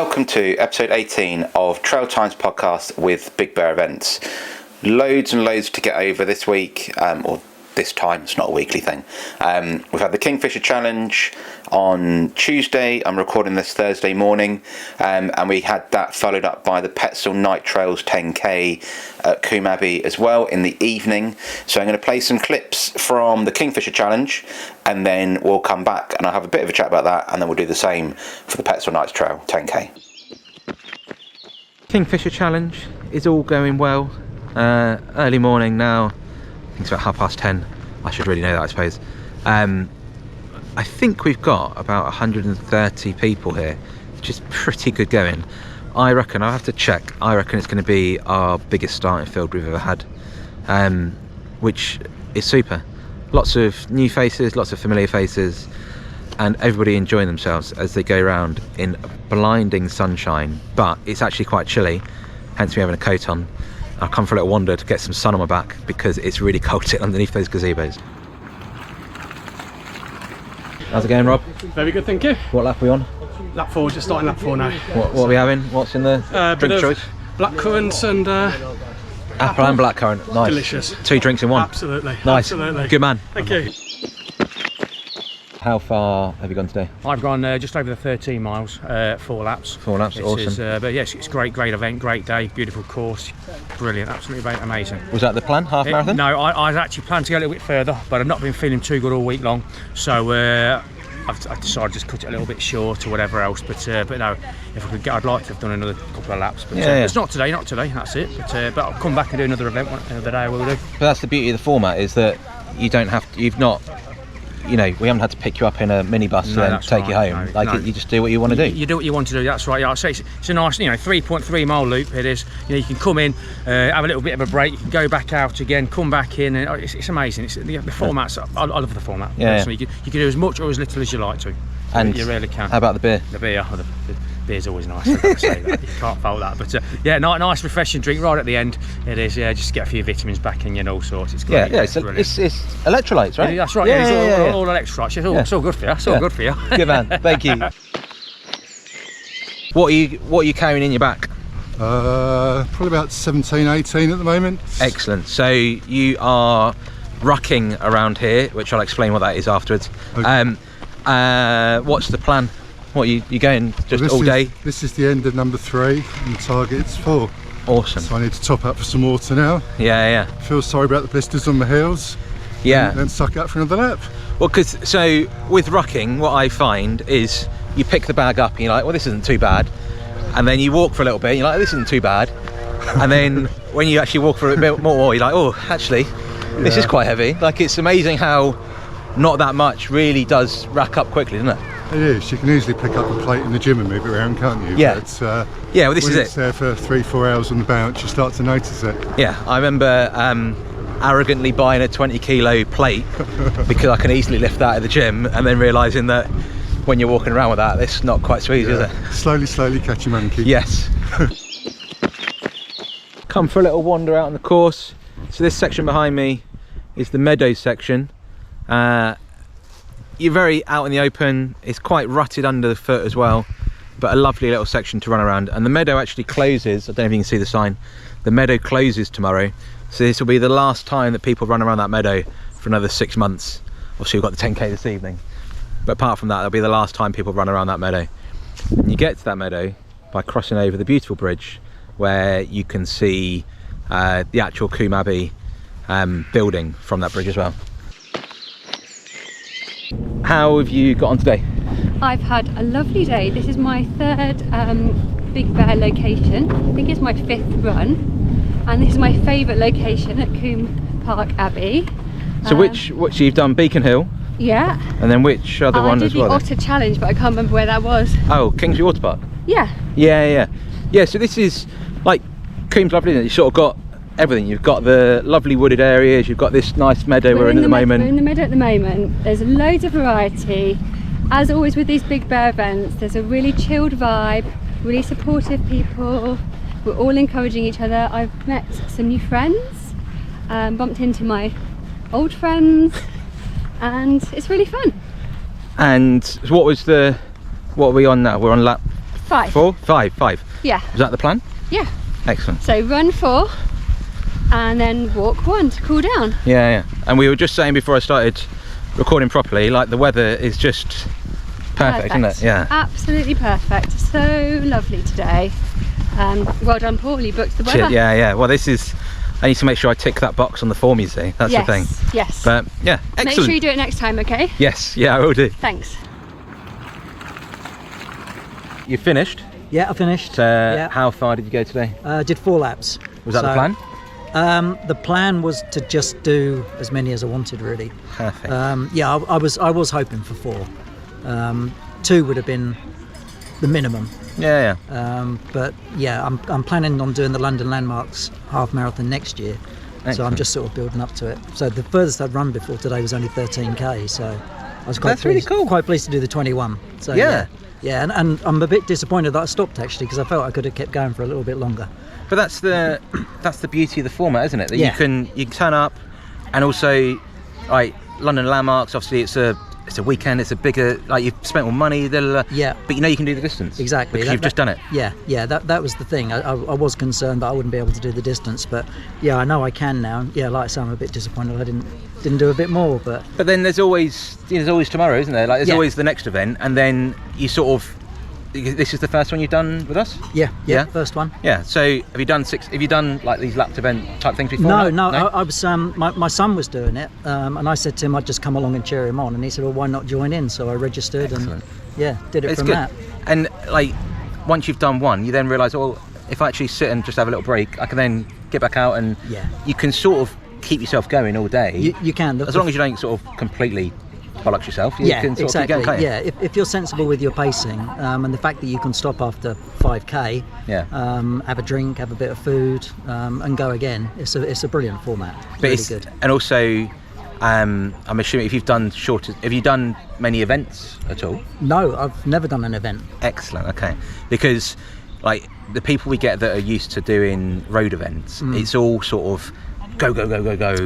Welcome to episode 18 of Trail Times podcast with Big Bear Events. Loads and loads to get over this week, or this time, it's not a weekly thing. We've had the Kingfisher Challenge on Tuesday. I'm recording this Thursday morning, and we had that followed up by the Petzl Night Trails 10k at Coombe Abbey as well in the evening. So I'm going to play some clips from the Kingfisher Challenge, and then we'll come back and I'll have a bit of a chat about that, and then we'll do the same for the Petzl Night Trail 10k. Kingfisher Challenge is all going well. Early morning now. I think it's about 10:30. I should really know that, I suppose. I think we've got about 130 people here, which is pretty good going. I reckon, I'll have to check, I reckon it's going to be our biggest starting field we've ever had, which is super. Lots of new faces, lots of familiar faces, and everybody enjoying themselves as they go around in blinding sunshine, but it's actually quite chilly, hence me having a coat on. I'll come for a little wander to get some sun on my back because it's really cold sitting underneath those gazebos. How's it going, Rob? Very good, thank you. What lap are we on? Lap 4, just starting lap 4 now. What are we having? What's in the drink choice? Blackcurrants and apple and blackcurrant. Nice. Delicious. 2 drinks in one. Absolutely. Nice. Absolutely. Good man. Thank you. How far have you gone today? I've gone just over the 13 miles, 4 laps. 4 laps, awesome. But yes, it's great event, great day, beautiful course, brilliant, absolutely amazing. Was that the plan, half marathon? No, I was actually planning to go a little bit further, but I've not been feeling too good all week long, so I've decided to just cut it a little bit short or whatever else. But no, if I could get, I'd like to have done another couple of laps. But it's not today, that's it. But I'll come back and do another event another day. I will do. But that's the beauty of the format, is that you don't have to, you've not. You know, we haven't had to pick you up in a minibus and then take you home. You just do what you want to do. You do what you want to do. That's right. Yeah, I say it's a nice, 3.3 mile loop. It is. You can come in, have a little bit of a break. You can go back out again, come back in, and it's amazing. It's the formats. I love the format. Yeah. You can do as much or as little as you like to. And you really can. How about the beer? The beer. The beer's always nice. I've got to say that. You can't fault that. But nice refreshing drink right at the end. It is. Yeah, just get a few vitamins back in you and all sorts. It's great. Yeah. It's electrolytes, right? That's right. It's all electrolytes. It's all good for you. It's all good for you. Good man. Thank you. What are you carrying in your back? Probably about 17, 18 at the moment. Excellent. So you are rucking around here, which I'll explain what that is afterwards. Okay. What's the plan? What you going just all day? This is the end of number 3 and the target's 4. Awesome. So I need to top up for some water now. Yeah. Feel sorry about the blisters on my heels. Yeah. And then suck it up for another lap. Well, so with rucking, what I find is you pick the bag up and you're like, well, this isn't too bad. And then you walk for a little bit and you're like, this isn't too bad. And then when you actually walk for a bit more, you're like, oh, actually, this is quite heavy. Like, it's amazing how not that much really does rack up quickly, doesn't it? It is. You can easily pick up a plate in the gym and move it around, can't you? Yeah. But, well, this is it. When it's there for 3-4 hours on the bounce, you start to notice it. Yeah, I remember arrogantly buying a 20 kilo plate because I can easily lift that at the gym, and then realising that when you're walking around with that, it's not quite so easy, is it? Slowly catch your monkey. Yes. Come for a little wander out on the course. So this section behind me is the meadows section. You're very out in the open. It's quite rutted under the foot as well, but a lovely little section to run around. And the meadow actually closes. I don't know if you can see the sign. The meadow closes tomorrow, so this will be the last time that people run around that meadow for another 6 months. Obviously we've got the 10k this evening, but apart from that, that'll be the last time people run around that meadow. And you get to that meadow by crossing over the beautiful bridge, where you can see the actual Coombe Abbey building from that bridge as well. How have you got on today? I've had a lovely day. This is my 3rd Big Bear location. I think it's my 5th run, and this is my favourite location at Coombe Abbey. So which you've done Beacon Hill? Yeah. And then which other one as well? I did the Otter Challenge, but I can't remember where that was. Oh, Kingfisher Water Park? Yeah. Yeah, so this is like Coombe's lovely, isn't it? You sort of got everything. You've got the lovely wooded areas, you've got this nice meadow we're in at the moment. We're in the meadow at the moment. There's loads of variety. As always with these Big Bear events, there's a really chilled vibe, really supportive people. We're all encouraging each other. I've met some new friends, bumped into my old friends, and it's really fun. And what are we on now? We're on lap 5. 4? 5. Yeah. Was that the plan? Yeah. Excellent. So run 4 and then walk 1 to cool down. Yeah. And we were just saying before I started recording properly, like the weather is just perfect, isn't it? Yeah. Absolutely perfect. So lovely today. Well done, Paul. You booked the weather. Yeah. Well, this is. I need to make sure I tick that box on the form, you see. That's the thing. Yes. But yeah, excellent. Make sure you do it next time, okay? Yes. Yeah, I will do. Thanks. You finished? Yeah, I finished. How far did you go today? Did 4 laps. Was that the plan? The plan was to just do as many as I wanted, really. Perfect. I was hoping for 4. 2 would have been the minimum. Yeah. But yeah, I'm planning on doing the London Landmarks half marathon next year. Excellent. So I'm just sort of building up to it. So the furthest I'd run before today was only 13k. So I was That's really cool. Quite pleased to do the 21. So Yeah. Yeah, and I'm a bit disappointed that I stopped actually, because I felt I could have kept going for a little bit longer. But that's the beauty of the format, isn't it? That Yeah. you can turn up, and also like London Landmarks. Obviously, it's a weekend. It's a bigger, like you've spent more money. Yeah. But you know you can do the distance. Exactly. Because you've just done it. Yeah. That was the thing. I was concerned that I wouldn't be able to do the distance, but yeah, I know I can now. Yeah, like I say, I'm a bit disappointed I didn't do a bit more, but then there's always tomorrow, isn't there? Like there's Yeah. always the next event, and then you sort of. This is the first one you've done with us? Yeah, first one. Yeah. So have you done like these lapped event type things before? No. I was my son was doing it, and I said to him I'd just come along and cheer him on, and he said, well, why not join in? So I registered. Excellent. And did it It's from good. that. And like once you've done one, you then realise, well, if I actually sit and just have a little break, I can then get back out, and you can sort of keep yourself going all day. You can, as long as you don't sort of completely bollocks yourself. You can sort exactly. of keep going, can't you? If you're sensible with your pacing, and the fact that you can stop after 5k, have a drink, have a bit of food, and go again, it's a brilliant format. But really it's good. And also, I'm assuming have you done many events at all? No, I've never done an event. Excellent. Okay, because like the people we get that are used to doing road events, it's all sort of go.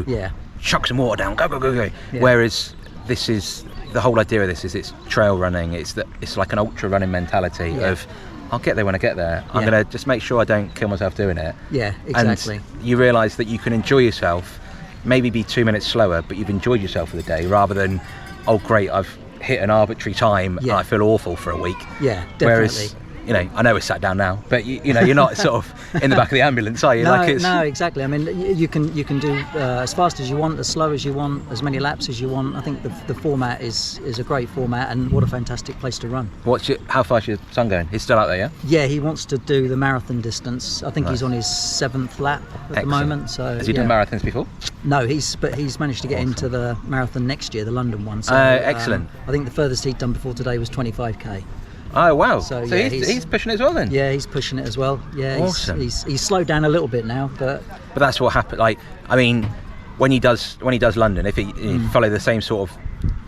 Yeah. Chuck some water down. Go. Yeah. Whereas this is the whole idea of this is it's trail running. It's like an ultra running mentality of I'll get there when I get there. I'm gonna just make sure I don't kill myself doing it. Yeah, exactly. And you realise that you can enjoy yourself, maybe be 2 minutes slower, but you've enjoyed yourself for the day, rather than oh great, I've hit an arbitrary time and I feel awful for a week. Yeah, definitely. Whereas I know we're sat down now, but you're not sort of in the back of the ambulance, are you? No, exactly. I mean, you can do as fast as you want, as slow as you want, as many laps as you want. I think the format is a great format, and what a fantastic place to run. How fast is your son going? He's still out there, yeah? Yeah, he wants to do the marathon distance. I think he's on his 7th lap at the moment. So has he done marathons before? No, he's managed to get into the marathon next year, the London one. So excellent. I think the furthest he'd done before today was 25k. Oh wow! So he's pushing it as well then. Yeah, he's pushing it as well. Yeah, awesome. He's slowed down a little bit now, but that's what happened. Like, I mean, when he does London, if you follow the same sort of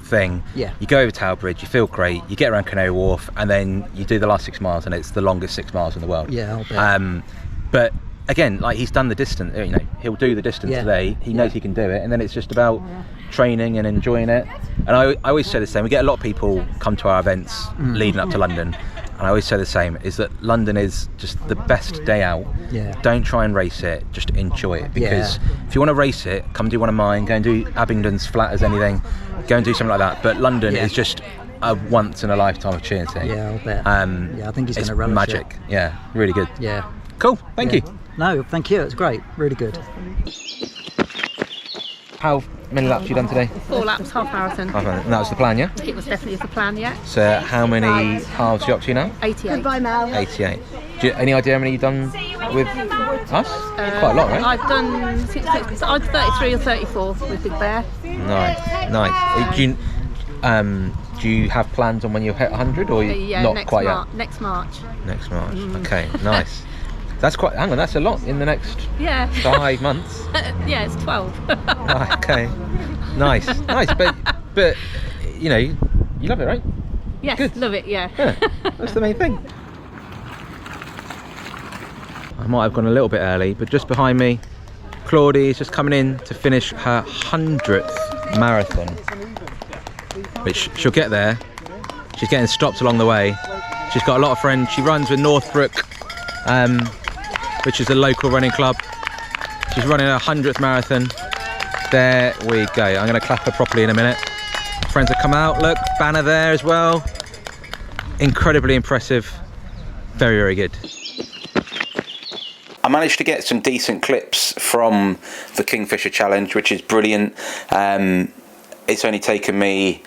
thing, you go over Tower Bridge, you feel great, you get around Canary Wharf, and then you do the last 6 miles, and it's the longest 6 miles in the world. Yeah, I'll bet. But again, like he's done the distance. He'll do the distance today. He knows he can do it, and then it's just about training and enjoying it. And I always say the same. We get a lot of people come to our events leading up to London, and I always say the same: is that London is just the best day out. Yeah. Don't try and race it. Just enjoy it, because if you want to race it, come do one of mine. Go and do Abingdon's flat as anything. Go and do something like that. But London is just a once in a lifetime opportunity. Yeah, I'll bet. I think he's going to relish magic. it. Yeah, really good. Yeah. Cool. Thank you. No, thank you. It's great. Really good. How many laps have you done today? 4 laps, half marathon. And that was the plan, yeah? It was definitely the plan, yeah. So how many halves are you up to now? 88. 88. Any idea how many you've done with us? Quite a lot, right? I've done 66, I'm 33 or 34 with Big Bear. Nice. Do you have plans on when you'll hit 100 or not quite yet? Next March. Next March. Okay, nice. That's that's a lot in the next 5 months. Yeah, it's 12. Right, okay. Nice. But you love it, right? Yes, Good. love it, yeah. That's the main thing. I might have gone a little bit early, but just behind me, Claudie is just coming in to finish her 100th marathon, which she'll get there. She's getting stopped along the way, She's got a lot of friends. She runs with Northbrook, which is a local running club. She's running her 100th marathon. There we go. I'm going to clap her properly in a minute. Friends have come out. Look, banner there as well. Incredibly impressive. Very, very good. I managed to get some decent clips from the Kingfisher Challenge, which is brilliant. It's only taken me,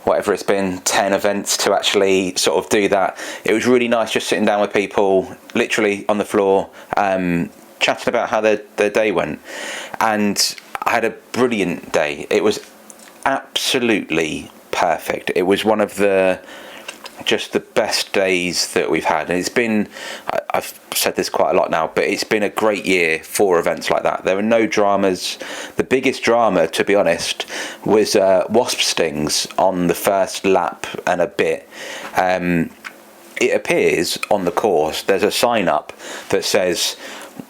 whatever it's been, 10 events to actually sort of do that. It was really nice just sitting down with people, literally on the floor, chatting about how their day went. And I had a brilliant day. It was absolutely perfect. It was one of the best days that we've had, and it's been, I've said this quite a lot now, but it's been a great year for events like that. There were no dramas. The biggest drama, to be honest, was wasp stings on the first lap and a bit. It appears on the course there's a sign up that says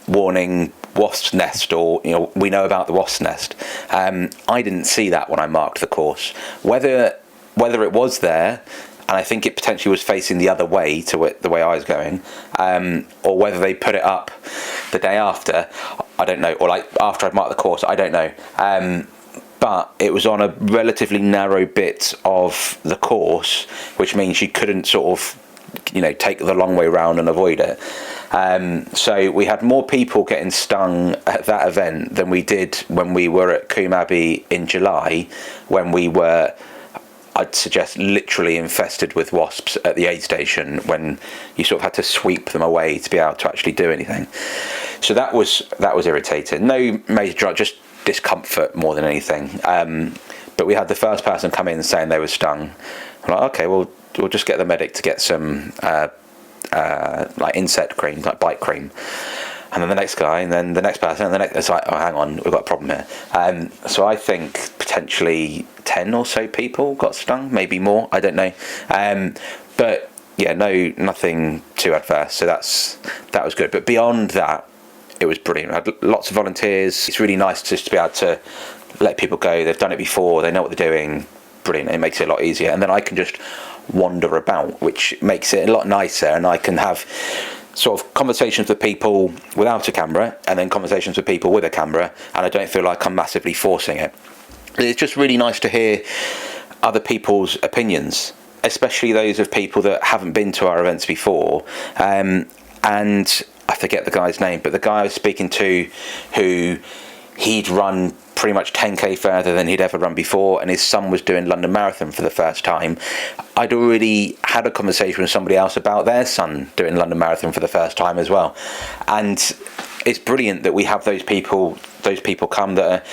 warning wasp's nest, or we know about the wasp's nest. I didn't see that when I marked the course. Whether it was there, and I think it potentially was facing the other way to the way I was going, or whether they put it up the day after, I don't know, or like after I'd marked the course, I don't know. But it was on a relatively narrow bit of the course, which means you couldn't sort of, take the long way round and avoid it. So we had more people getting stung at that event than we did when we were at Coombe Abbey in July, when we were, I'd suggest, literally infested with wasps at the aid station, when you sort of had to sweep them away to be able to actually do anything. So that was irritating. No major, just discomfort more than anything. But we had the first person come in saying they were stung. I'm like, okay, well, we'll just get the medic to get some like insect cream, like bite cream. And then the next guy, and then the next person, and the next. It's like, oh, hang on, we've got a problem here. So I think potentially 10 or so people got stung, maybe more. I don't know. But yeah, nothing too adverse. So that was good. But beyond that, it was brilliant. I had lots of volunteers. It's really nice just to be able to let people go. They've done it before. They know what they're doing. Brilliant. It makes it a lot easier. And then I can just wander about, which makes it a lot nicer. And I can have sort of conversations with people without a camera, and then conversations with people with a camera, and I don't feel like I'm massively forcing it. It's just really nice to hear other people's opinions, especially those of people that haven't been to our events before. And I forget the guy's name, but the guy I was speaking to, who he'd run pretty much 10k further than he'd ever run before, and his son was doing London Marathon for the first time. I'd already had a conversation with somebody else about their son doing London Marathon for the first time as well. And it's brilliant that we have those people come that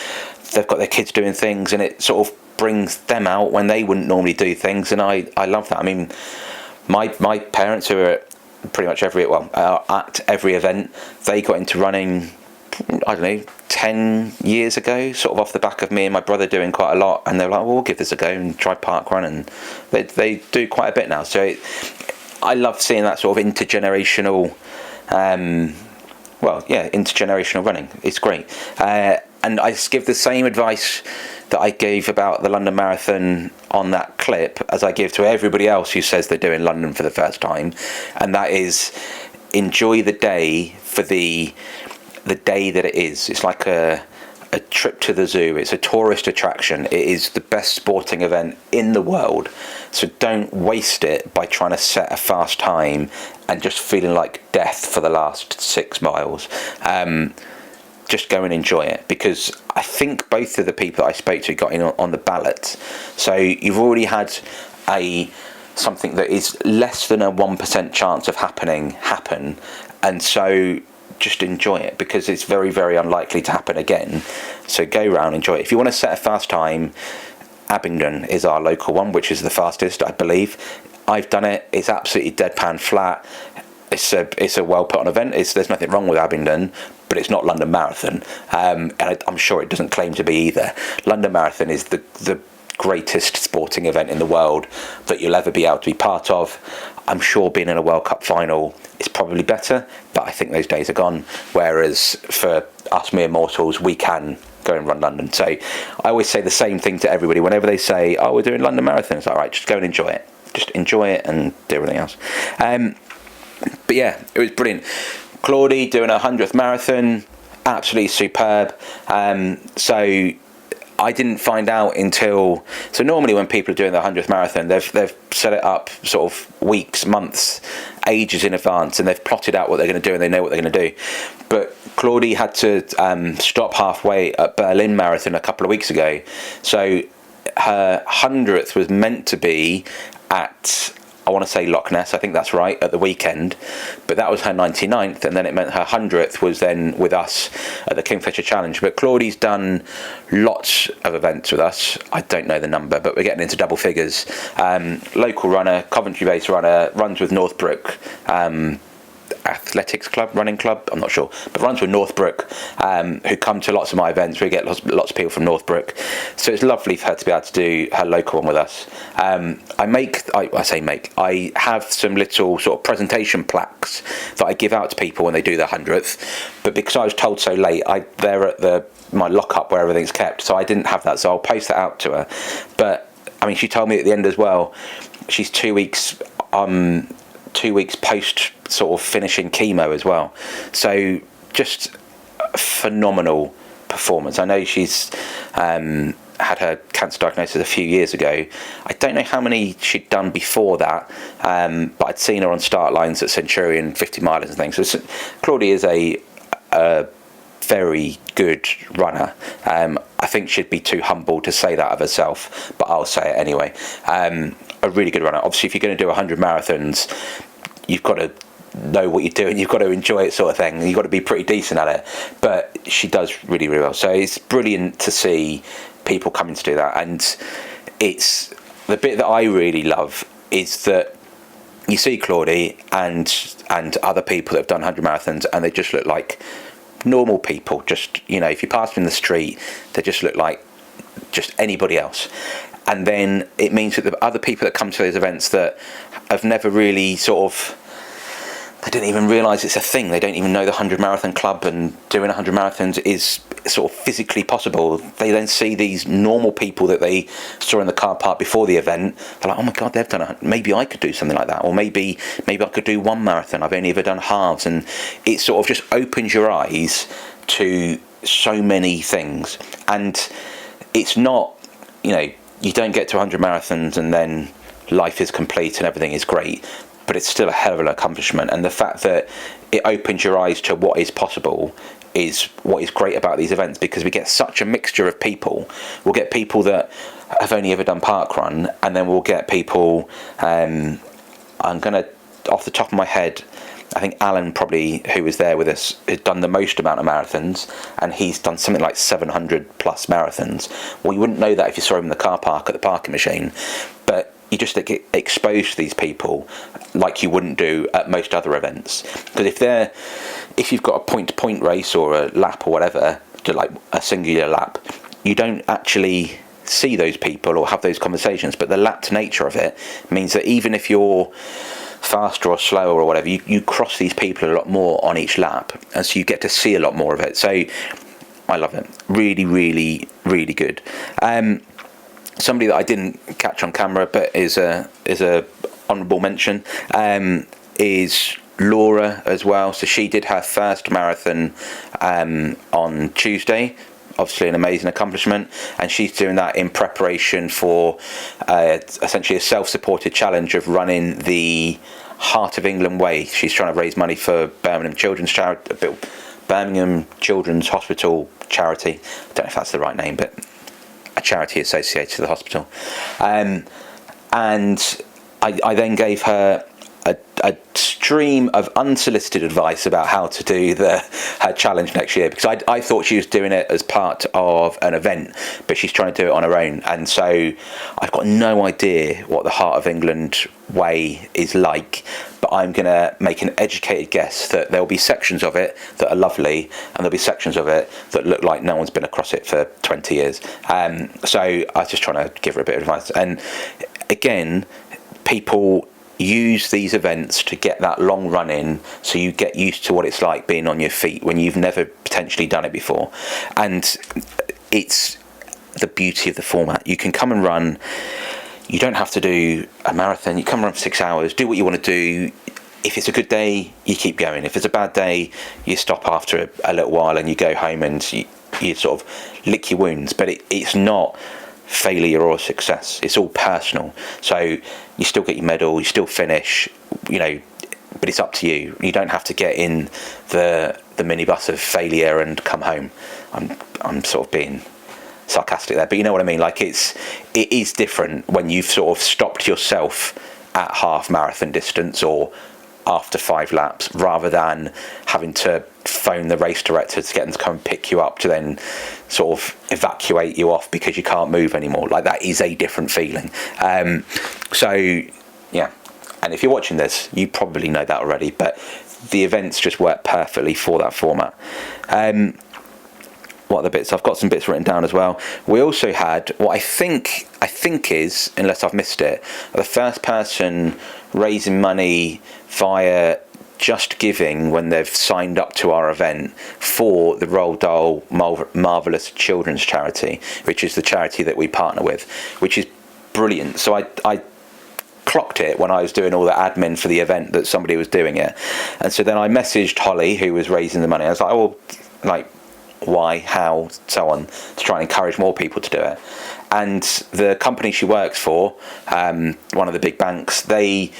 they've got their kids doing things, and it sort of brings them out when they wouldn't normally do things. And I love that. I mean, my parents, who are at pretty much at every event, they got into running, I don't know, 10 years ago, sort of off the back of me and my brother doing quite a lot, and they're like, well, we'll give this a go and try park run, and they do quite a bit now. So I love seeing that sort of intergenerational intergenerational running. It's great. And I give the same advice that I gave about the London Marathon on that clip as I give to everybody else who says they're doing London for the first time, and that is, enjoy the day for the day that it is. It's like a trip to the zoo. It's a tourist attraction. It is the best sporting event in the world. So don't waste it by trying to set a fast time and just feeling like death for the last 6 miles. Just go and enjoy it, because I think both of the people that I spoke to got in on the ballot. So you've already had something that is less than a 1% chance of happen, and so just enjoy it, because it's very, very unlikely to happen again. So go round, enjoy it. If you want to set a fast time, Abingdon is our local one, which is the fastest, I believe. I've done it. It's absolutely deadpan flat. It's a well put on event. There's nothing wrong with Abingdon, but it's not London Marathon, and I'm sure it doesn't claim to be either. London Marathon is the greatest sporting event in the world that you'll ever be able to be part of. I'm sure being in a World Cup final is probably better, but I think those days are gone. Whereas for us mere mortals, we can go and run London. So I always say the same thing to everybody whenever they say, oh, we're doing London Marathon. It's like, all right, just go and enjoy it. just enjoy it and do everything else. But yeah, it was brilliant. Claudie doing her 100th marathon, absolutely superb. So I didn't find out until, so normally when people are doing their 100th marathon, they've set it up sort of weeks, months, ages in advance, and they've plotted out what they're going to do and they know what they're going to do. But Claudie had to stop halfway at Berlin Marathon a couple of weeks ago. So her 100th was meant to be at, I want to say Loch Ness, I think that's right, at the weekend, but that was her 99th, and then it meant her 100th was then with us at the Kingfisher Challenge. But Claudie's done lots of events with us. I don't know the number, but we're getting into double figures. Local runner, Coventry-based runner, runs with Northbrook Athletics Club, running club, I'm not sure, but runs with Northbrook, who come to lots of my events. We get lots of people from Northbrook, so it's lovely for her to be able to do her local one with us. I have some little sort of presentation plaques that I give out to people when they do their 100th, but because I was told so late, they're at my lock-up where everything's kept, so I didn't have that, so I'll post that out to her. But I mean, she told me at the end as well, she's 2 weeks post sort of finishing chemo as well, so just a phenomenal performance. I know she's had her cancer diagnosis a few years ago. I don't know how many she'd done before that, but I'd seen her on start lines at Centurion 50 milers and things. So Claudie is a very good runner. I think she'd be too humble to say that of herself, but I'll say it anyway. A really good runner. Obviously, if you're going to do 100 marathons, you've got to know what you're doing, you've got to enjoy it, sort of thing. You've got to be pretty decent at it, but she does really, really well. So it's brilliant to see people coming to do that. And it's the bit that I really love is that you see Claudie and other people that have done 100 marathons, and they just look like normal people. Just, you know, if you pass them in the street, they just look like just anybody else. And then it means that the other people that come to those events that have never really sort of, they don't even realise it's a thing. They don't even know the 100 Marathon Club and doing 100 marathons is sort of physically possible. They then see these normal people that they saw in the car park before the event. They're like, oh my God, they've done it. Maybe I could do something like that. Or maybe I could do one marathon. I've only ever done halves. And it sort of just opens your eyes to so many things. And it's not, you know, you don't get to 100 marathons and then life is complete and everything is great, but it's still a hell of an accomplishment. And the fact that it opens your eyes to what is possible is what is great about these events, because we get such a mixture of people. We'll get people that have only ever done parkrun, and then we'll get people, I'm going to, off the top of my head, I think Alan probably, who was there with us, had done the most amount of marathons, and he's done something like 700 plus marathons. Well, you wouldn't know that if you saw him in the car park at the parking machine, but you just get exposed to these people like you wouldn't do at most other events. Because if you've got a point-to-point race or a lap or whatever, like a singular lap, you don't actually see those people or have those conversations. But the lapped nature of it means that even if you're faster or slower or whatever, you cross these people a lot more on each lap, and so you get to see a lot more of it. So I love it. Really, really, really good. Somebody that I didn't catch on camera, but is a honourable mention, is Laura as well. So she did her first marathon on Tuesday. Obviously an amazing accomplishment, and she's doing that in preparation for essentially a self-supported challenge of running the Heart of England Way. She's trying to raise money for Birmingham Children's Hospital charity. I don't know if that's the right name, but a charity associated to the hospital. And I then gave her a stream of unsolicited advice about how to do her challenge next year, because I thought she was doing it as part of an event, but she's trying to do it on her own. And so I've got no idea what the Heart of England Way is like, but I'm going to make an educated guess that there'll be sections of it that are lovely, and there'll be sections of it that look like no one's been across it for 20 years. So I was just trying to give her a bit of advice. And again, people use these events to get that long run in, so you get used to what it's like being on your feet when you've never potentially done it before. And it's the beauty of the format. You can come and run. you don't have to do a marathon. You come run for 6 hours, do what you want to do. If it's a good day, you keep going. If it's a bad day, you stop after a little while and you go home and you sort of lick your wounds. But it's not failure or success. It's all personal. So you still get your medal, you still finish, but it's up to you. You don't have to get in the minibus of failure and come home. I'm sort of being sarcastic there, but you know what I mean. Like it is different when you've sort of stopped yourself at half marathon distance or after 5 laps, rather than having to phone the race director to get them to come and pick you up to then sort of evacuate you off because you can't move anymore. Like, that is a different feeling. So yeah, and if you're watching this, you probably know that already, but the events just work perfectly for that format. What other bits? I've got some bits written down as well. We also had what I think is, unless I've missed it, the first person raising money via Just Giving when they've signed up to our event for the Roald Dahl Marvellous Children's Charity, which is the charity that we partner with, which is brilliant. So I clocked it when I was doing all the admin for the event that somebody was doing it, and so then I messaged Holly, who was raising the money. I was like, oh, like, why, how, so on, to try and encourage more people to do it. And the company she works for, one of the big banks, they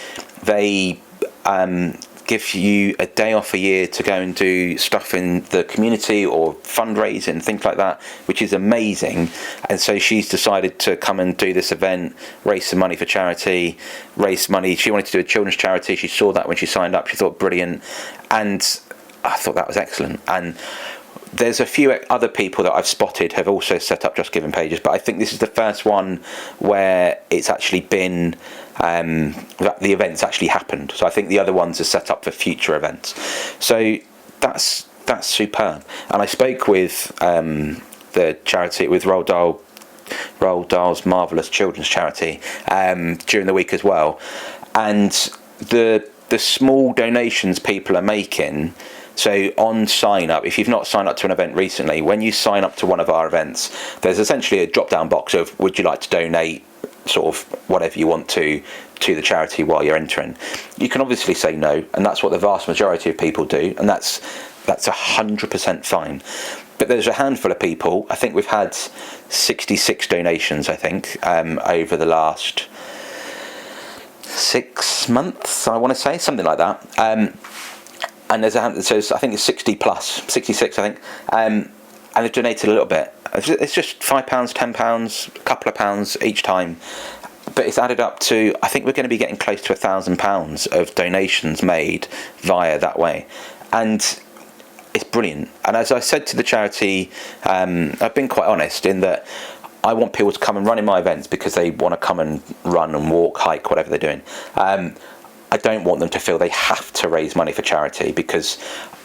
give you a day off a year to go and do stuff in the community or fundraising, things like that, which is amazing. And so she's decided to come and do this event, raise some money for charity, raise money. She wanted to do a children's charity. She saw that when she signed up. She thought brilliant, and I thought that was excellent. And there's a few other people that I've spotted have also set up Just Giving pages, but I think this is the first one where it's actually been that the events actually happened. So I think the other ones are set up for future events. So that's superb. And I spoke with the charity, with Roald Dahl's Marvellous Children's Charity during the week as well, and the small donations people are making. So on sign up, if you've not signed up to an event recently, when you sign up to one of our events, there's essentially a drop down box of, would you like to donate sort of whatever you want to the charity while you're entering. You can obviously say no, and that's what the vast majority of people do, and that's 100% fine. But there's a handful of people. I think we've had 66 donations, I think, over the last 6 months, I want to say, something like that. And there's so I think it's 60 plus, 66 I think, and they've donated a little bit. It's just £5, £10, a couple of pounds each time, but it's added up to, I think we're going to be getting close to £1,000 of donations made via that way, and it's brilliant. And as I said to the charity, I've been quite honest in that I want people to come and run in my events because they want to come and run and walk, hike, whatever they're doing. I don't want them to feel they have to raise money for charity, because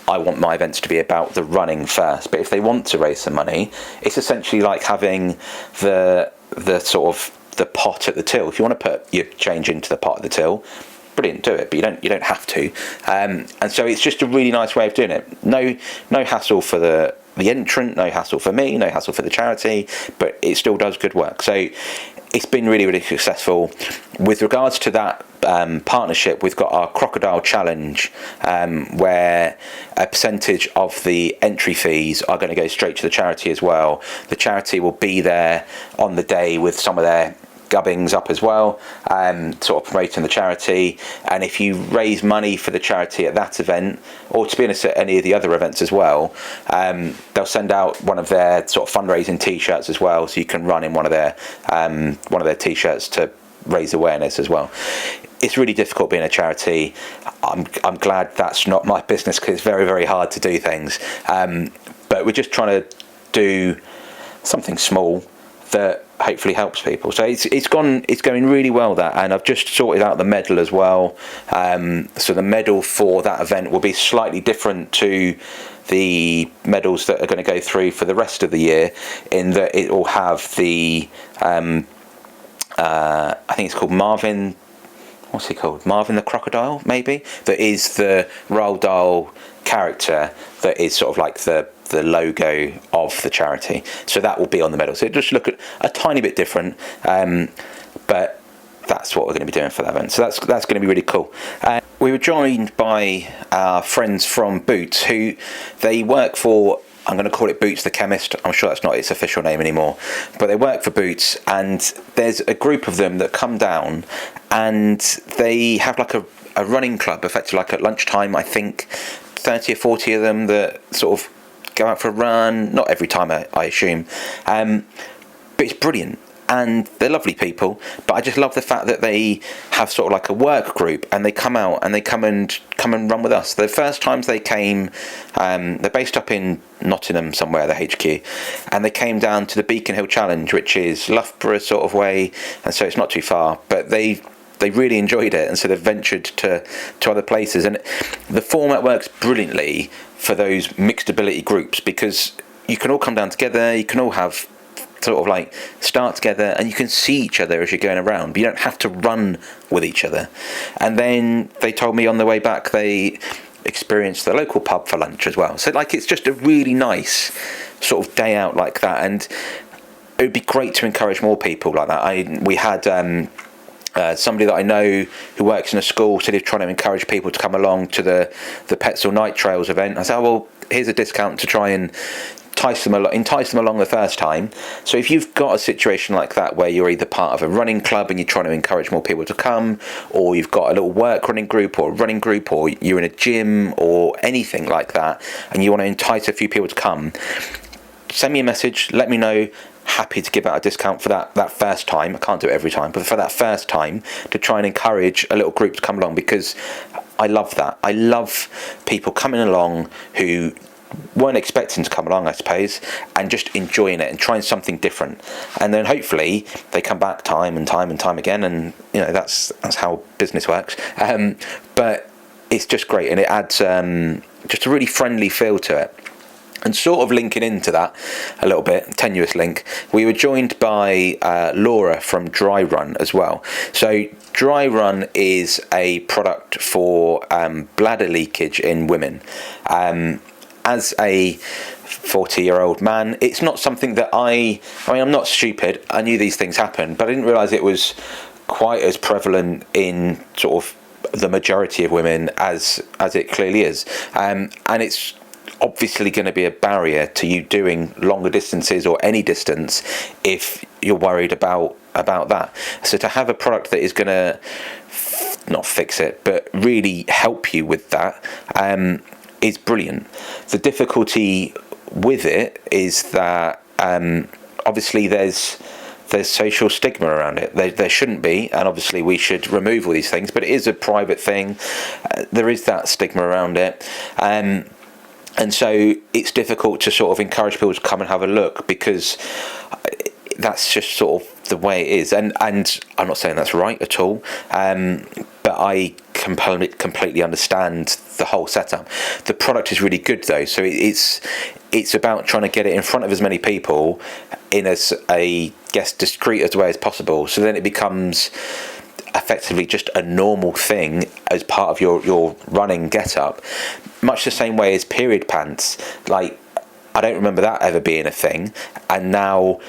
I want my events to be about the running first. But if they want to raise some money, it's essentially like having the sort of the pot at the till. If you want to put your change into the pot at the till, brilliant, do it, but you don't have to. And so it's just a really nice way of doing it. No hassle for the entrant, no hassle for me, no hassle for the charity, but it still does good work. So it's been really, really successful. With regards to that partnership, we've got our Crocodile Challenge, where a percentage of the entry fees are going to go straight to the charity as well. The charity will be there on the day with some of their gubbings up as well, sort of promoting the charity. And if you raise money for the charity at that event, or to be honest at any of the other events as well, they'll send out one of their sort of fundraising t-shirts as well, so you can run in one of their t-shirts to raise awareness as well. It's really difficult being a charity. I'm glad that's not my business, because it's very, very hard to do things, but we're just trying to do something small that hopefully helps people. So it's going really well, that, and I've just sorted out the medal as well. So the medal for that event will be slightly different to the medals that are going to go through for the rest of the year, in that it will have the I think it's called Marvin. What's he called? Marvin the Crocodile, maybe. That is the Roald Dahl character that is sort of like the logo of the charity. So that will be on the medal. So it just look a tiny bit different, but that's what we're going to be doing for that event. So that's going to be really cool. We were joined by our friends from Boots, who they work for. I'm going to call it Boots the Chemist. I'm sure that's not its official name anymore, but they work for Boots, and there's a group of them that come down, and they have like a running club, effectively, like at lunchtime. I think 30 or 40 of them that sort of go out for a run. Not every time, I assume, but it's brilliant. And they're lovely people, but I just love the fact that they have sort of like a work group, and they come out and they come and run with us. The first times they came, they're based up in Nottingham somewhere, the HQ, and they came down to the Beacon Hill Challenge, which is Loughborough sort of way, and so it's not too far. But they really enjoyed it, and so they've ventured to other places. And the format works brilliantly for those mixed ability groups, because you can all come down together, you can all have sort of like start together, and you can see each other as you're going around, but you don't have to run with each other. And then they told me on the way back they experienced the local pub for lunch as well. So like, it's just a really nice sort of day out like that, and it would be great to encourage more people like that. We had somebody that I know who works in a school said he's trying to encourage people to come along to the Petzl Night Trails event. I said, well, here's a discount to try and entice them along the first time. So if you've got a situation like that where you're either part of a running club and you're trying to encourage more people to come, or you've got a little work running group or a running group, or you're in a gym or anything like that, and you want to entice a few people to come, send me a message, let me know. Happy to give out a discount for that first time. I can't do it every time, but for that first time, to try and encourage a little group to come along, because I love that. I love people coming along who weren't expecting to come along, I suppose, and just enjoying it and trying something different. And then hopefully they come back time and time again, and you know, that's how business works. But it's just great, and it adds just a really friendly feel to it. And sort of linking into that a little bit, tenuous link, we were joined by Laura from Dry Run as well. So Dry Run is a product for bladder leakage in women. As a 40-year-old man, it's not something that I mean, I'm not stupid. I knew these things happen, but I didn't realise it was quite as prevalent in sort of the majority of women as it clearly is. And it's obviously going to be a barrier to you doing longer distances or any distance if you're worried about that. So to have a product that is going to not fix it, but really help you with that, is brilliant. The difficulty with it is that obviously there's social stigma around it. There shouldn't be, and obviously we should remove all these things, but it is a private thing. There is that stigma around it. And so it's difficult to sort of encourage people to come and have a look, because that's just sort of the way it is. And I'm not saying that's right at all, but I completely understand the whole setup. The product is really good though, so it's about trying to get it in front of as many people in as discreet as way as possible. So then it becomes effectively just a normal thing as part of your running get-up, much the same way as period pants. Like, I don't remember that ever being a thing, and now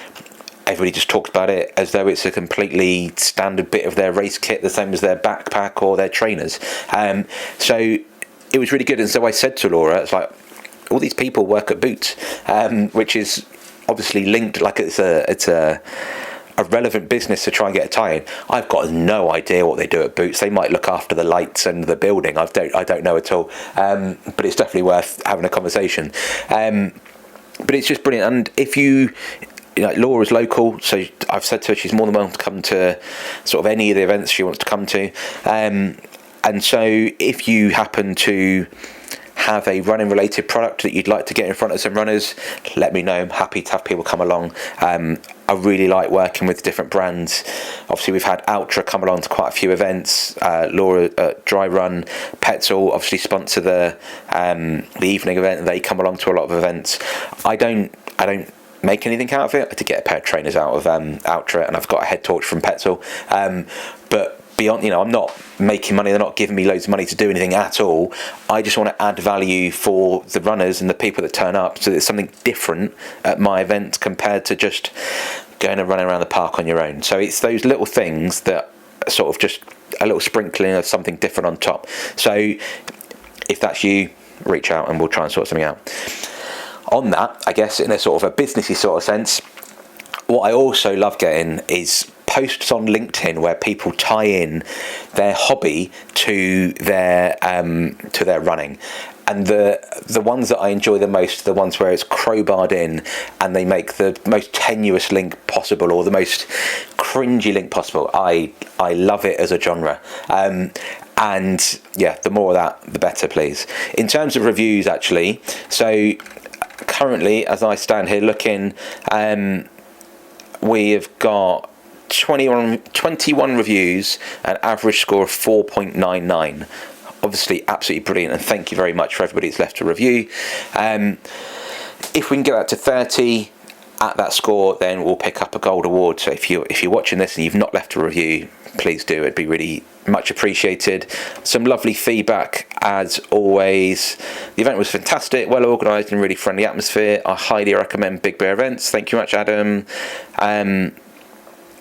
everybody just talks about it as though it's a completely standard bit of their race kit, the same as their backpack or their trainers. So it was really good. And so I said to Laura, it's like, all these people work at Boots, which is obviously linked, like it's a relevant business to try and get a tie-in. I've got no idea what they do at Boots. They might look after the lights and the building. I don't know at all. But it's definitely worth having a conversation. But it's just brilliant. And if you know, Laura's local, so I've said to her she's more than welcome to come to sort of any of the events she wants to come to. And so if you happen to have a running related product that you'd like to get in front of some runners, let me know. I'm happy to have people come along. I really like working with different brands. Obviously we've had Ultra come along to quite a few events. Laura at Dry Run, Petzl obviously sponsor the evening event, and they come along to a lot of events. I don't make anything out of it. I did get a pair of trainers out of Ultra, and I've got a head torch from Petzl, but beyond, I'm not making money. They're not giving me loads of money to do anything at all. I just want to add value for the runners and the people that turn up, so there's something different at my event compared to just going and running around the park on your own. So it's those little things that sort of just a little sprinkling of something different on top. So if that's you, reach out and we'll try and sort something out. On that, I guess in a sort of a businessy sort of sense, what I also love getting is posts on LinkedIn where people tie in their hobby to their running. And the ones that I enjoy the most are the ones where it's crowbarred in and they make the most tenuous link possible or the most cringy link possible. I love it as a genre. And yeah, the more of that, the better, please. In terms of reviews, actually, so currently, as I stand here looking, we have got 21 reviews, an average score of 4.99. Obviously absolutely brilliant, and thank you very much for everybody that's left a review. If we can get that to 30 at that score, then we'll pick up a gold award. So if you're watching this and you've not left a review, please do. It'd be really much appreciated. Some lovely feedback as always. The event was fantastic, well organised and really friendly atmosphere. I highly recommend Big Bear Events. Thank you much, Adam.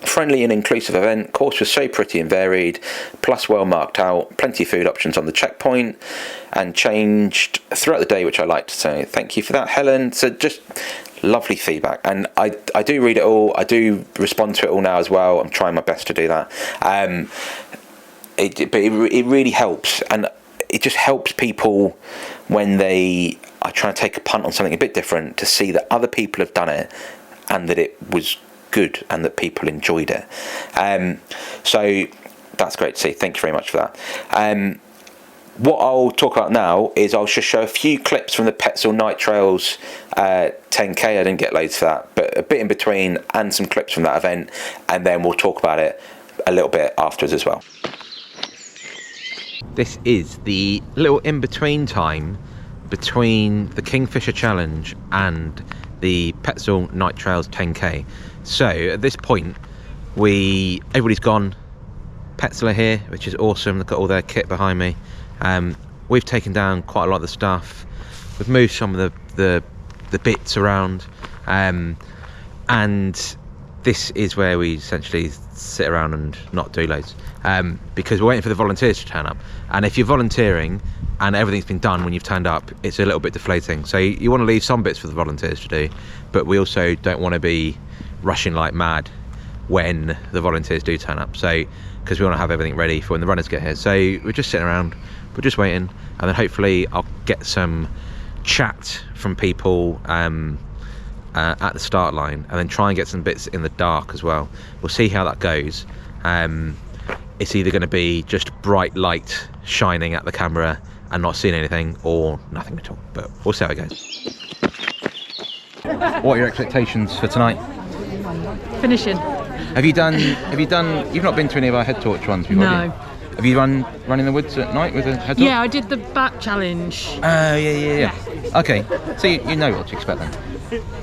Friendly and inclusive event. Course was so pretty and varied, plus well marked out. Plenty of food options on the checkpoint, and changed throughout the day, which I liked. So thank you for that, Helen. So just lovely feedback, and I do read it all. I do respond to it all now as well. I'm trying my best to do that. But it really helps, and it just helps people when they are trying to take a punt on something a bit different, to see that other people have done it and that it was good and that people enjoyed it. So that's great to see. Thank you very much for that. What I'll talk about now is I'll just show a few clips from the Petzl Night Trails 10k. I didn't get loads for that, but a bit in between, and some clips from that event, and then we'll talk about it a little bit afterwards as well. This is the little in-between time between the Kingfisher Challenge and the Petzl Night Trails 10k. So at this point, everybody's gone. Petzl are here, which is awesome. They've got all their kit behind me. We've taken down quite a lot of the stuff. We've moved some of the bits around, and this is where we essentially sit around and not do loads, because we're waiting for the volunteers to turn up. And if you're volunteering and everything's been done when you've turned up, it's a little bit deflating. So you want to leave some bits for the volunteers to do, but we also don't want to be rushing like mad when the volunteers do turn up, so because we want to have everything ready for when the runners get here. So we're just sitting around, we're just waiting, and then hopefully I'll get some chat from people at the start line, and then try and get some bits in the dark as well. We'll see how that goes. It's either going to be just bright light shining at the camera and not seeing anything, or nothing at all, but we'll see how it goes. What are your expectations for tonight? Finishing. You've not been to any of our head torch ones before? No. Have you run in the woods at night with a head torch? Yeah, I did the back challenge. Oh, yeah. Okay, so you know what to expect then?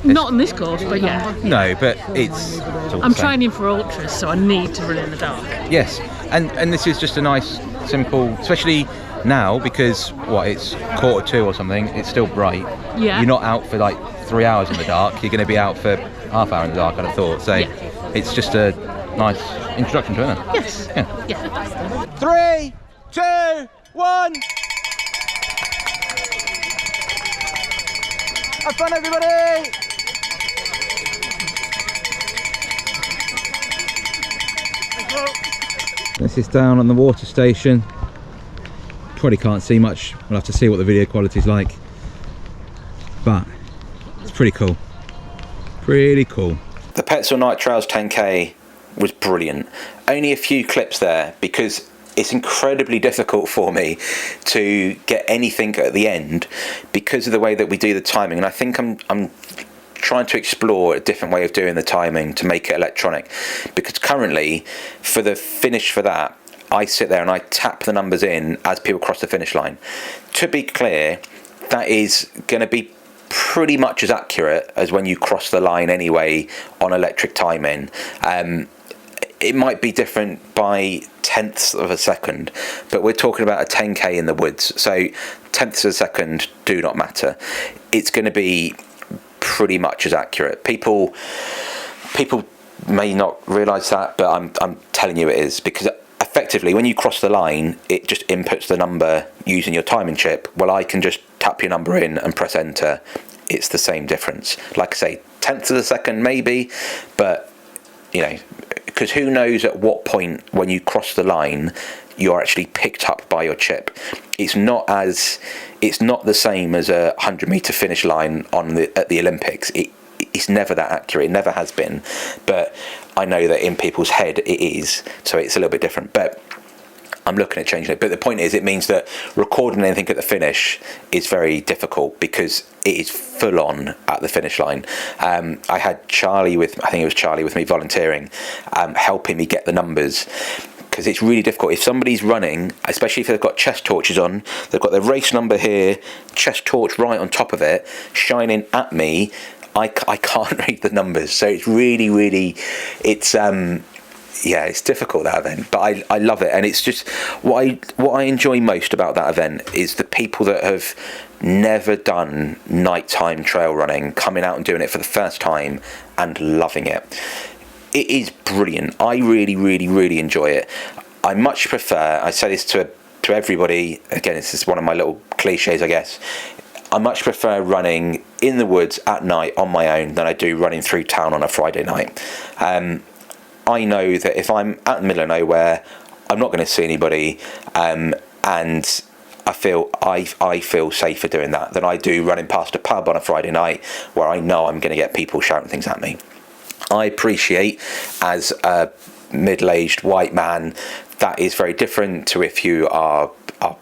Not on this course, but yeah. No, but it's all I'm the same. training for ultras, so I need to run in the dark. Yes, and this is just a nice, simple, especially now, because it's 1:45 or something, it's still bright. Yeah. You're not out for like 3 hours in the dark, you're going to be out for half hour in the dark, I'd have thought. So Yeah. it's just a nice introduction to it, isn't it? Yes. Yeah. 3, 2, 1. Have fun, everybody! This is down on the water station. Probably can't see much. We'll have to see what the video quality's like. But it's pretty cool. Pretty cool. The Petzl Night Trails 10k was brilliant. Only a few clips there because it's incredibly difficult for me to get anything at the end because of the way that we do the timing, and I think I'm trying to explore a different way of doing the timing to make it electronic, because currently for the finish for that I sit there and I tap the numbers in as people cross the finish line. To be clear, that is going to be pretty much as accurate as when you cross the line anyway on electric timing. It might be different by tenths of a second, but we're talking about a 10k in the woods, so tenths of a second do not matter. It's going to be pretty much as accurate. People may not realise that, but I'm telling you it is, because effectively, when you cross the line, it just inputs the number using your timing chip. Well, I can just tap your number in and press enter. It's the same difference. Like I say, tenths of a second maybe, but because who knows at what point when you cross the line you're actually picked up by your chip. It's not the same as a 100-meter finish line at the Olympics. It's never that accurate. It never has been. But I know that in people's head it is, so it's a little bit different. But I'm looking at changing it. But the point is, it means that recording anything at the finish is very difficult because it is full on at the finish line. I had Charlie with me volunteering, helping me get the numbers, because it's really difficult. If somebody's running, especially if they've got chest torches on, they've got their race number here, chest torch right on top of it, shining at me, I can't read the numbers. So it's really, it's difficult, that event, but I love it. And it's just what I enjoy most about that event is the people that have never done nighttime trail running coming out and doing it for the first time and loving it. It is brilliant. I really enjoy it. I much prefer, I say this to everybody, again, this is one of my little cliches, I guess, I much prefer running in the woods at night on my own than I do running through town on a Friday night. I know that if I'm out in the middle of nowhere, I'm not going to see anybody, and I feel safer doing that than I do running past a pub on a Friday night where I know I'm going to get people shouting things at me. I appreciate, as a middle-aged white man, that is very different to if you are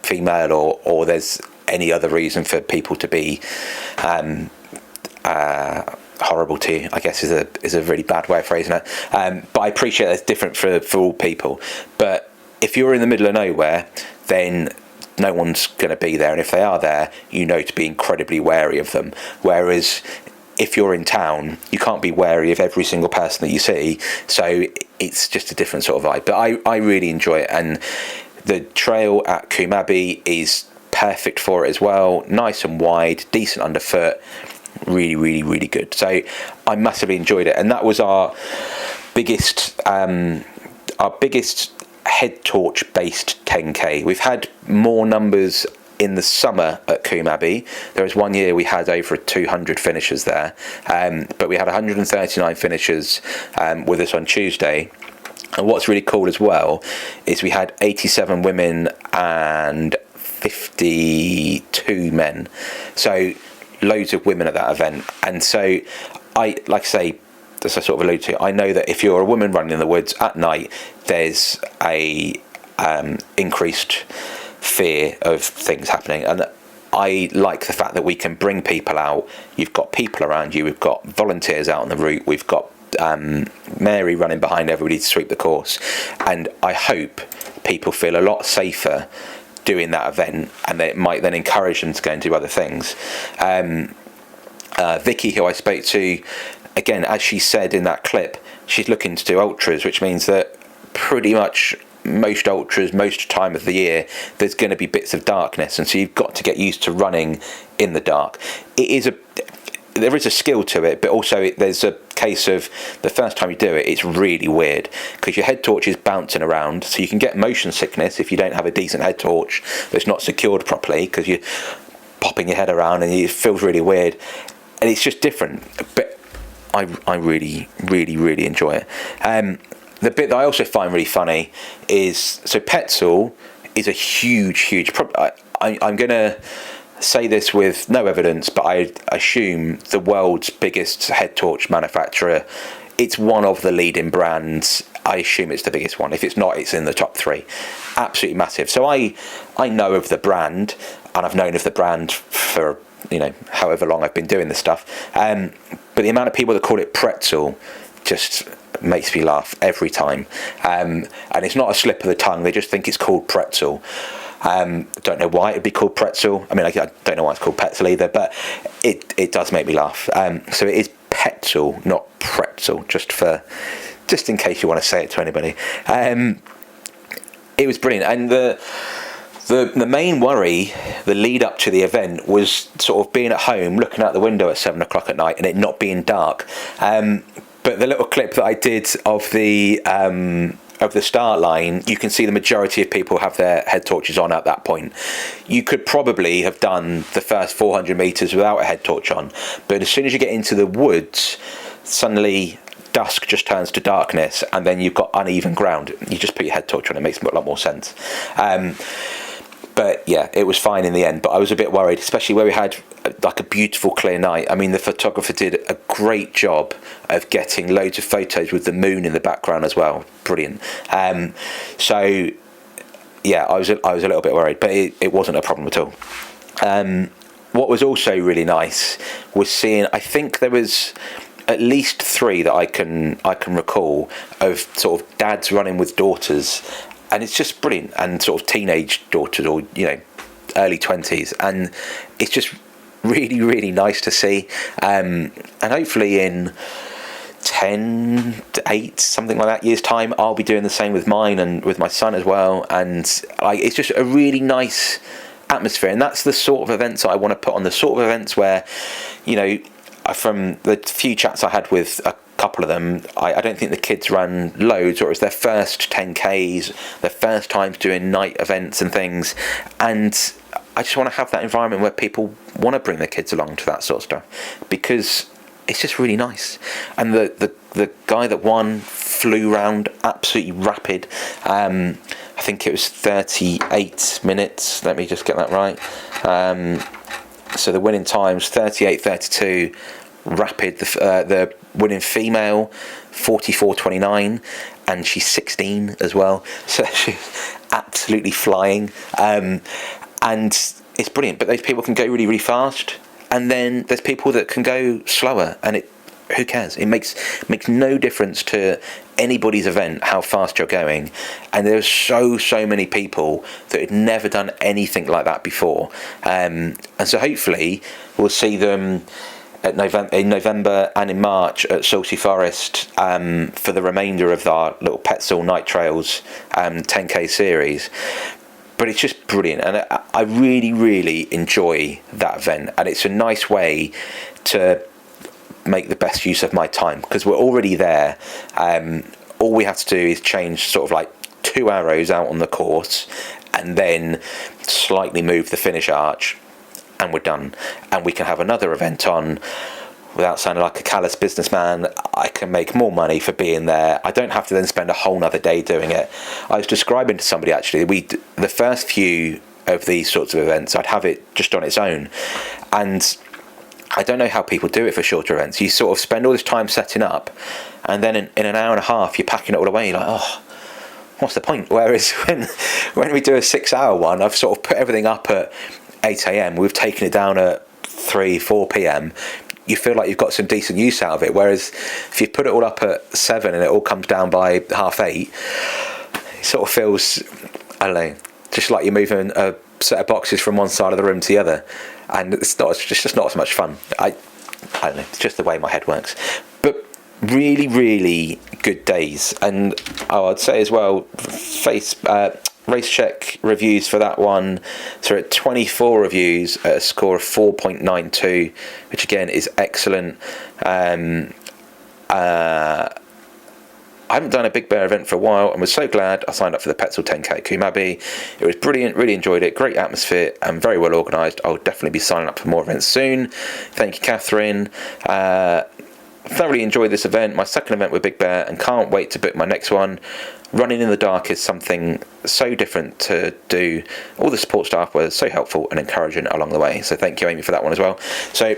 female or there's any other reason for people to be horrible to you, I guess is a really bad way of phrasing it. But I appreciate that's different for all people. But if you're in the middle of nowhere, then no one's going to be there, and if they are there, to be incredibly wary of them. Whereas if you're in town, you can't be wary of every single person that you see, so it's just a different sort of vibe. But I really enjoy it, and the trail at Coombe Abbey is perfect for it as well. Nice and wide, decent underfoot, really good. So I massively enjoyed it, and that was our biggest head torch based 10k. We've had more numbers in the summer at Coombe Abbey. There was one year we had over 200 finishers there, but we had 139 finishers with us on Tuesday. And what's really cool as well is we had 87 women and 52 men, so loads of women at that event. And so as I sort of alluded to, I know that if you're a woman running in the woods at night, there's a increased fear of things happening, and I like the fact that we can bring people out. You've got people around you, we've got volunteers out on the route, we've got Mary running behind everybody to sweep the course, and I hope people feel a lot safer doing that event, and it might then encourage them to go and do other things. Vicky, who I spoke to, again, as she said in that clip, she's looking to do ultras, which means that pretty much most ultras, most time of the year, there's going to be bits of darkness, and so you've got to get used to running in the dark. There is a skill to it, but also there's a case of the first time you do it, it's really weird because your head torch is bouncing around, so you can get motion sickness if you don't have a decent head torch that's not secured properly, because you're popping your head around and it feels really weird, and it's just different. But I really enjoy it. The bit that I also find really funny is, so Petzl is a huge I'm going to say this with no evidence, but I assume the world's biggest head torch manufacturer. It's one of the leading brands. I assume it's the biggest one. If it's not, it's in the top 3. Absolutely massive. So I know of the brand, and I've known of the brand for however long I've been doing this stuff. But the amount of people that call it Petzl just makes me laugh every time. And it's not a slip of the tongue. They just think it's called Petzl. Don't know why it'd be called Petzl. I mean, I don't know why it's called Petzl either, but it does make me laugh. So it is Petzl, not Petzl, just in case you want to say it to anybody. It was brilliant, and the main worry, the lead up to the event, was sort of being at home, looking out the window at 7 o'clock at night, and it not being dark. But the little clip that I did of the of the start line, you can see the majority of people have their head torches on at that point. You could probably have done the first 400 metres without a head torch on, but as soon as you get into the woods, suddenly dusk just turns to darkness, and then you've got uneven ground. You just put your head torch on, it makes a lot more sense. But yeah, it was fine in the end, but I was a bit worried, especially where we had like a beautiful clear night. I mean, the photographer did a great job of getting loads of photos with the moon in the background as well. Brilliant. So yeah, I was a little bit worried, but it wasn't a problem at all. What was also really nice was seeing, I think there was at least 3 that I can recall of sort of dads running with daughters, and it's just brilliant, and sort of teenage daughters, or early 20s, and it's just really, really nice to see. And hopefully in 10 to 8, something like that, years time, I'll be doing the same with mine and with my son as well. And it's just a really nice atmosphere, and that's the sort of events I want to put on, the sort of events where, from the few chats I had with a couple of them, I don't think the kids run loads, or it's their first 10Ks, their first time doing night events and things, and I just want to have that environment where people want to bring their kids along to that sort of stuff, because it's just really nice. And the guy that won flew round absolutely rapid. I think it was 38 minutes, let me just get that right. So the winning time's 38:32, rapid. The winning female 44:29, and she's 16 as well, so she's absolutely flying. And it's brilliant. But those people can go really, really fast, and then there's people that can go slower, and who cares? It makes no difference to anybody's event how fast you're going. And there's so many people that had never done anything like that before, and so hopefully we'll see them in November and in March at Salty Forest for the remainder of our little Petzl Night Trails 10K series. But it's just brilliant, and I really, really enjoy that event, and it's a nice way to make the best use of my time, because we're already there. All we have to do is change sort of like 2 arrows out on the course, and then slightly move the finish arch, and we're done. And we can have another event on without sounding like a callous businessman. I can make more money for being there. I don't have to then spend a whole nother day doing it. I was describing to somebody, actually, the first few of these sorts of events, I'd have it just on its own, and I don't know how people do it for shorter events. You sort of spend all this time setting up, and then in an hour and a half you're packing it all away. You're like, oh, what's the point? Whereas when we do a 6-hour one, I've sort of put everything up at 8 a.m, we've taken it down at 3-4 p.m, you feel like you've got some decent use out of it. Whereas if you put it all up at 7 and it all comes down by 7:30, it sort of feels, I don't know, just like you're moving a set of boxes from one side of the room to the other, and it's just not as much fun. I don't know, it's just the way my head works. But really, really good days. And I'd say as well, Race Check reviews for that one, so at 24 reviews at a score of 4.92, which again is excellent. I haven't done a Big Bear event for a while, and was so glad I signed up for the Petzl 10K at Coombe Abbey. It was brilliant, really enjoyed it, great atmosphere and very well organised. I'll definitely be signing up for more events soon. Thank you, Catherine. Thoroughly enjoyed this event, my second event with Big Bear, and can't wait to book my next one. Running in the dark is something so different to do. All the support staff were so helpful and encouraging along the way, so thank you, Amy, for that one as well. So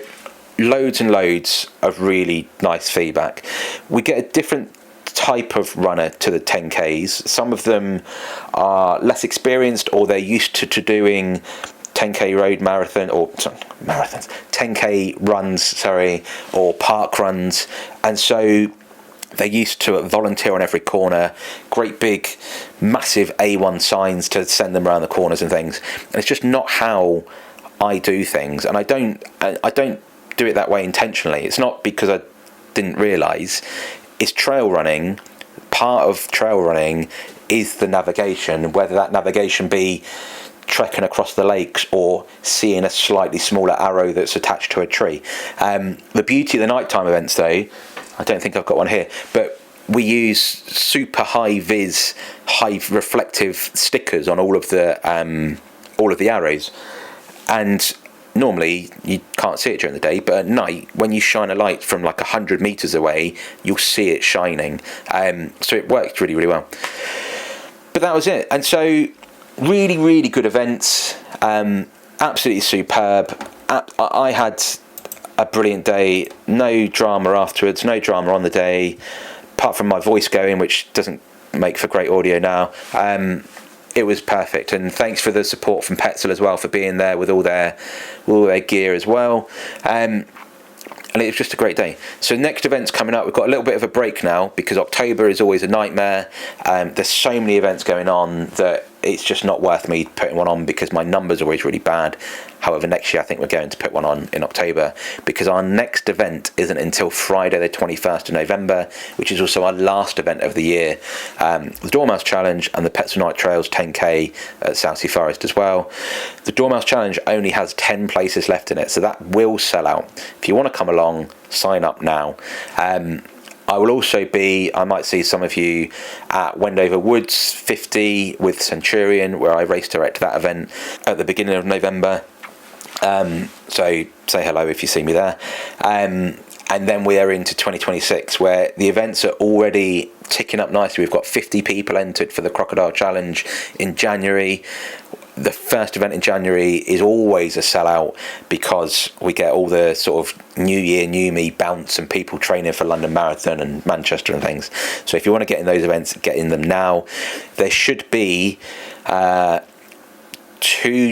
loads and loads of really nice feedback. We get a different type of runner to the 10Ks. Some of them are less experienced, or they're used to doing 10K road marathon, or sorry, marathons, 10K runs, or park runs, and so they're used to volunteer on every corner, great big massive A1 signs to send them around the corners and things. And it's just not how I do things, and I don't do it that way intentionally. It's not because I didn't realise. It's trail running. Part of trail running is the navigation, whether that navigation be trekking across the lakes or seeing a slightly smaller arrow that's attached to a tree. The beauty of the nighttime events, though, I don't think I've got one here, but we use super high vis, high reflective stickers on all of the arrows, and normally you can't see it during the day, but at night when you shine a light from like 100 meters away, you'll see it shining. So it worked really, really well. But that was it. And so really, really good events, absolutely superb. I had a brilliant day, no drama afterwards, no drama on the day, apart from my voice going, which doesn't make for great audio now. It was perfect, and thanks for the support from Petzl as well for being there with all their gear as well. And it was just a great day. So next event's coming up. We've got a little bit of a break now because October is always a nightmare. There's so many events going on that it's just not worth me putting one on because my numbers are always really bad. However, next year I think we're going to put one on in October because our next event isn't until Friday the 21st of November, which is also our last event of the year. The Dormouse Challenge and the Petzl Night Trails 10k at Southsea Forest as well. The Dormouse Challenge only has 10 places left in it, so that will sell out. If you want to come along, sign up now. I will also I might see some of you at Wendover Woods 50 with Centurion, where I race direct to that event at the beginning of November. So say hello if you see me there. And then we are into 2026, where the events are already ticking up nicely. We've got 50 people entered for the Crocodile Challenge in January. The first event in January is always a sellout because we get all the sort of New Year, New Me bounce and people training for London Marathon and Manchester and things. So if you want to get in those events, get in them now. There should be 2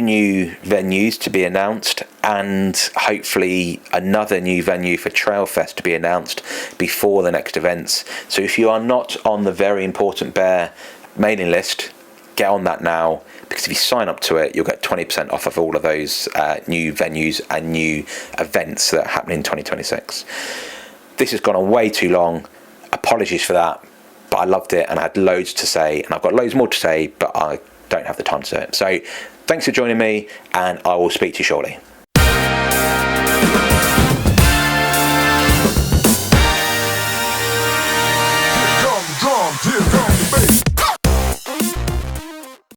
new venues to be announced and hopefully another new venue for Trailfest to be announced before the next events. So if you are not on the Very Important Bear mailing list, get on that now, because if you sign up to it, you'll get 20% off of all of those new venues and new events that are happening in 2026. This has gone on way too long. Apologies for that, but I loved it and I had loads to say, and I've got loads more to say, but I don't have the time to say it. So thanks for joining me, and I will speak to you shortly.